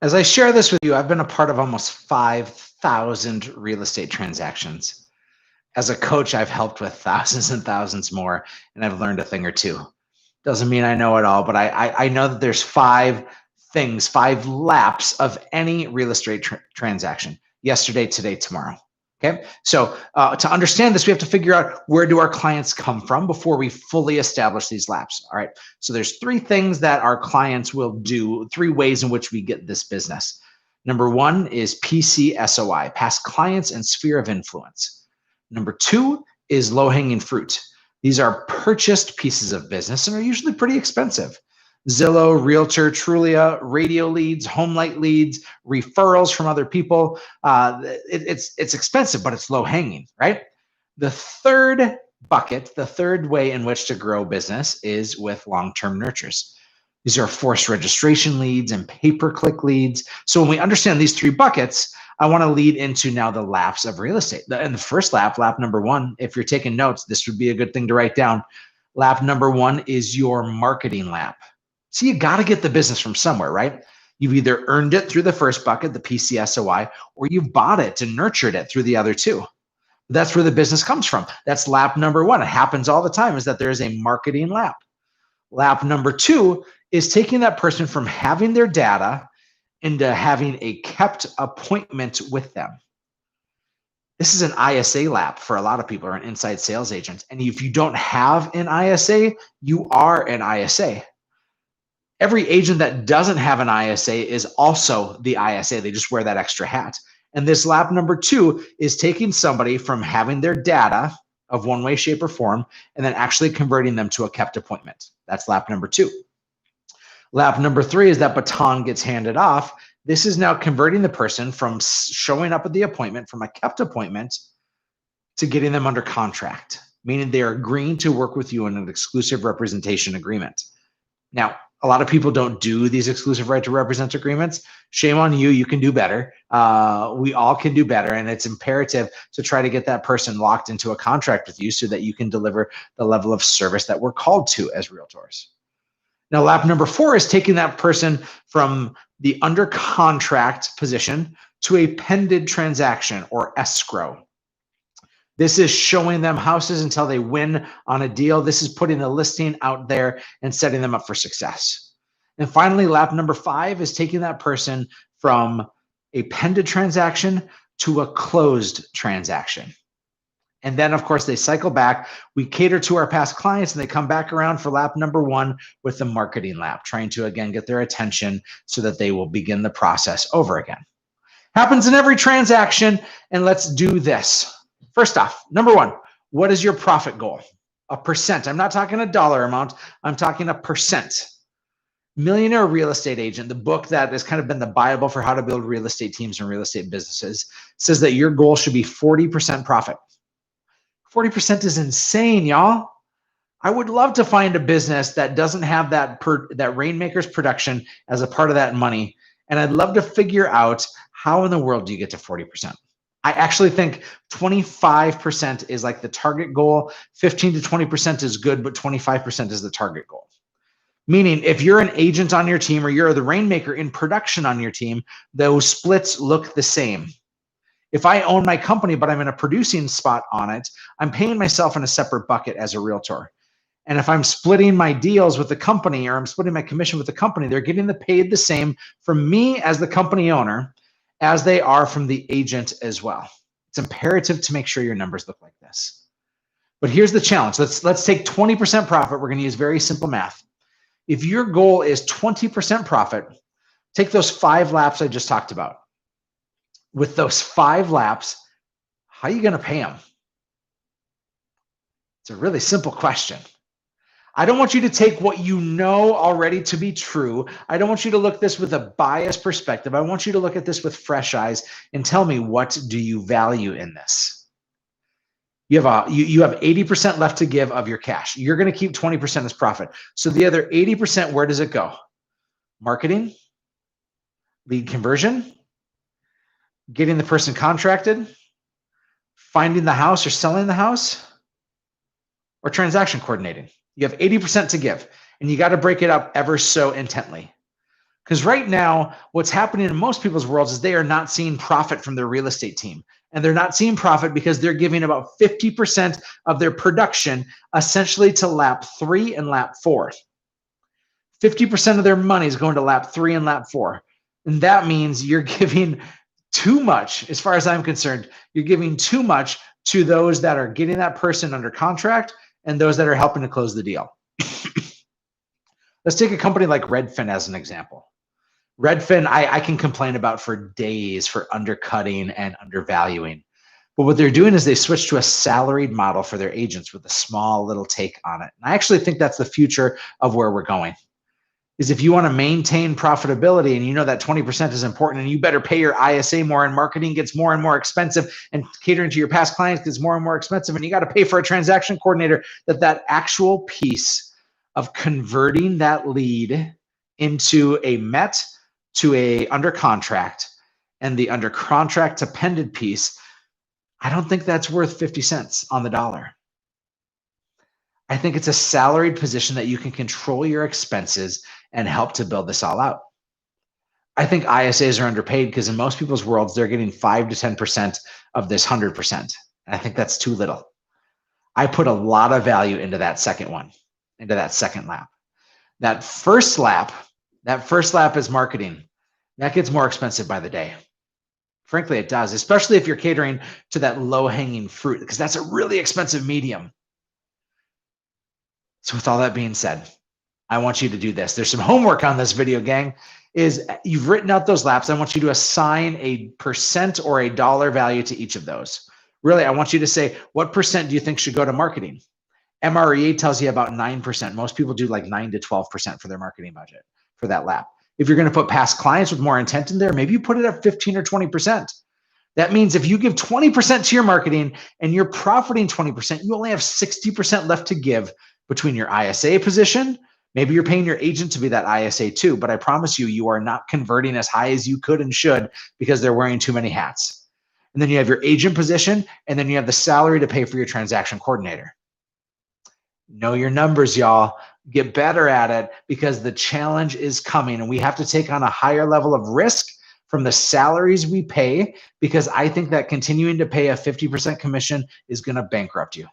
As I share this with you, I've been a part of almost 5,000 real estate transactions. As a coach, I've helped with thousands and thousands more, and I've learned a thing or two. Doesn't mean I know it all, but I know that there's five things, five laps of any real estate transaction: yesterday, today, tomorrow. Okay, so to understand this, we have to figure out, where do our clients come from before we fully establish these laps. All right, so there's three things that our clients will do, three ways in which we get this business. Number one is PCSOI, past clients and sphere of influence. Number two is low-hanging fruit. These are purchased pieces of business and are usually pretty expensive. Zillow, Realtor, Trulia, radio leads, home light leads, referrals from other people. It's expensive, but it's low hanging, right? The third bucket, the third way in which to grow business, is with long-term nurtures. These are forced registration leads and pay-per-click leads. So when we understand these three buckets, I want to lead into now the laps of real estate. And the first lap number one, if you're taking notes, this would be a good thing to write down. Lap number one is your marketing lap. So you got to get the business from somewhere, right? You've either earned it through the first bucket, the PCSOI, or you've bought it and nurtured it through the other two. That's where the business comes from. That's lap number one. It happens all the time, is that there is a marketing lap. Lap number two is taking that person from having their data into having a kept appointment with them. This is an ISA lap for a lot of people, or an inside sales agent. And if you don't have an ISA, you are an ISA. Every agent that doesn't have an ISA is also the ISA. They just wear that extra hat. And this lap number two is taking somebody from having their data of one way, shape, or form, and then actually converting them to a kept appointment. That's lap number two. Lap number three is that baton gets handed off. This is now converting the person from showing up at the appointment, from a kept appointment, to getting them under contract, meaning they are agreeing to work with you in an exclusive representation agreement. Now, a lot of people don't do these exclusive right to represent agreements. Shame on you. You can do better. We all can do better. And it's imperative to try to get that person locked into a contract with you so that you can deliver the level of service that we're called to as realtors. Now, lap number four is taking that person from the under contract position to a pended transaction, or escrow. This is showing them houses until they win on a deal. This is putting a listing out there and setting them up for success. And finally, lap number five is taking that person from a pended transaction to a closed transaction. And then, of course, they cycle back. We cater to our past clients, and they come back around for lap number one with the marketing lap, trying to, again, get their attention so that they will begin the process over again. Happens in every transaction, and let's do this. First off, number one, what is your profit goal? A percent. I'm not talking a dollar amount. I'm talking a percent. Millionaire Real Estate Agent, the book that has kind of been the Bible for how to build real estate teams and real estate businesses, says that your goal should be 40% profit. 40% is insane, y'all. I would love to find a business that doesn't have that Rainmaker's production as a part of that money. And I'd love to figure out, how in the world do you get to 40%? I actually think 25% is like the target goal. 15 to 20% is good, but 25% is the target goal. Meaning, if you're an agent on your team, or you're the Rainmaker in production on your team, those splits look the same. If I own my company, but I'm in a producing spot on it, I'm paying myself in a separate bucket as a realtor. And if I'm splitting my deals with the company, or I'm splitting my commission with the company, they're getting paid the same from me as the company owner as they are from the agent as well. It's imperative to make sure your numbers look like this. But here's the challenge. Let's take 20% profit. We're going to use very simple math. If your goal is 20% profit, take those 5 laps I just talked about. With those 5 laps, how are you going to pay them? It's a really simple question. I don't want you to take what you know already to be true. I don't want you to look at this with a biased perspective. I want you to look at this with fresh eyes and tell me, what do you value in this? You have 80% left to give of your cash. You're going to keep 20% as profit. So the other 80%, where does it go? Marketing, lead conversion, getting the person contracted, finding the house or selling the house, or transaction coordinating. You have 80% to give, and you got to break it up ever so intently. Because right now, what's happening in most people's worlds is they are not seeing profit from their real estate team. And they're not seeing profit because they're giving about 50% of their production essentially to lap 3 and lap 4. 50% of their money is going to lap 3 and lap 4. And that means you're giving too much, as far as I'm concerned, you're giving too much to those that are getting that person under contract and those that are helping to close the deal. Let's take a company like Redfin as an example. Redfin, I can complain about for days for undercutting and undervaluing. But what they're doing is they switched to a salaried model for their agents with a small little take on it. And I actually think that's the future of where we're going. Is if you want to maintain profitability and you know that 20% is important and you better pay your ISA more and marketing gets more and more expensive and catering to your past clients gets more and more expensive and you got to pay for a transaction coordinator, that actual piece of converting that lead into a MET to a under contract and the under contract to pended piece, I don't think that's worth 50 cents on the dollar. I think it's a salaried position that you can control your expenses and help to build this all out. I think ISAs are underpaid because in most people's worlds, they're getting 5 to 10% of this 100%. And I think that's too little. I put a lot of value into that second one, into that second lap. That first lap is marketing. That gets more expensive by the day. Frankly, it does, especially if you're catering to that low-hanging fruit, because that's a really expensive medium. So with all that being said, I want you to do this. There's some homework on this video, gang. Is you've written out those laps. I want you to assign a percent or a dollar value to each of those. Really, I want you to say, what percent do you think should go to marketing? MREA tells you about 9%. Most people do like 9 to 12% for their marketing budget for that lap. If you're going to put past clients with more intent in there, maybe you put it at 15 or 20%. That means if you give 20% to your marketing and you're profiting 20%, you only have 60% left to give between your ISA position. Maybe you're paying your agent to be that ISA too, but I promise you, you are not converting as high as you could and should because they're wearing too many hats. And then you have your agent position, and then you have the salary to pay for your transaction coordinator. Know your numbers, y'all. Get better at it because the challenge is coming, and we have to take on a higher level of risk from the salaries we pay because I think that continuing to pay a 50% commission is going to bankrupt you.